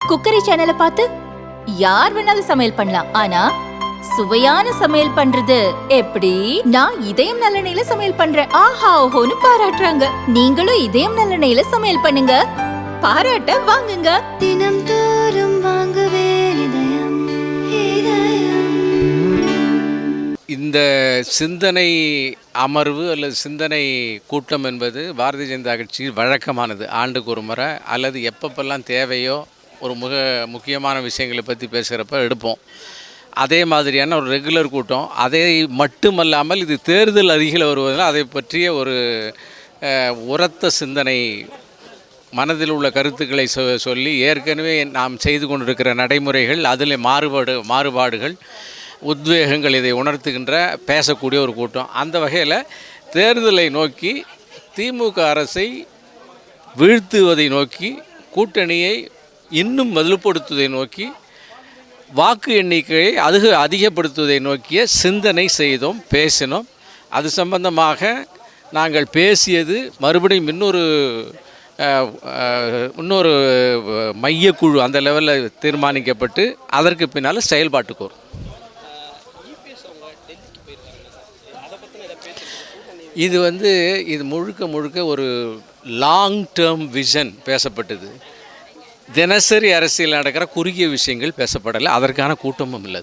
Cookery சேனலை பார்த்து யார் வேணாலும் சமையல் பண்ணலாம். ஆனா சுவையான சமையல் பண்றது எப்படி? நான் இதயம் நல்லெண்ணெயில சமையல் பண்றேன். ஆஹா ஓஹோன்னு பாராட்டுறாங்க. நீங்களும் இதயம் நல்லெண்ணெயில சமையல் பண்ணுங்க, பாராட்ட வாங்குங்க. தினம் தோறும் வாங்குவே இதயம் இதயம். இந்த சிந்தனை அமர்வு அல்லது சிந்தனை கூட்டம் என்பது பாரதிய ஜனதா கட்சியில் வழக்கமானது. ஆண்டுக்கு ஒரு முறை அல்லது எப்பப்பெல்லாம் தேவையோ ஒரு முக்கியமான விஷயங்களை பற்றி பேசுகிறப்ப எடுப்போம். அதே மாதிரியான ஒரு ரெகுலர் கூட்டம். அதை மட்டுமல்லாமல் இது தேர்தல் அருகில் வருவதால் அதை பற்றிய ஒரு உரத்த சிந்தனை, மனதில் உள்ள கருத்துக்களை சொல்லி ஏற்கனவே நாம் செய்து கொண்டிருக்கிற நடைமுறைகள், அதில் மாறுபாடுகள், உத்வேகங்கள் இதை உணர்த்துகின்ற பேசக்கூடிய ஒரு கூட்டம். அந்த வகையில் தேர்தலை நோக்கி திமுக அரசை வீழ்த்துவதை நோக்கி, கூட்டணியை இன்னும் வலுப்படுத்துவதை நோக்கி, வாக்கு எண்ணிக்கையை அதிகப்படுத்துவதை நோக்கிய சிந்தனை செய்தோம், பேசினோம். அது சம்பந்தமாக நாங்கள் பேசியது மறுபடியும் இன்னொரு மையக்குழு அந்த லெவலில் தீர்மானிக்கப்பட்டு அதற்கு பின்னால் செயல்பாட்டுக்கு வரும். இது முழுக்க ஒரு லாங் டேர்ம் விஷன் பேசப்பட்டது. தினசரி அரசியல் நடக்கிற குறுகிய விஷயங்கள் பேசப்படலை. அதற்கான கூட்டமும் இல்லை.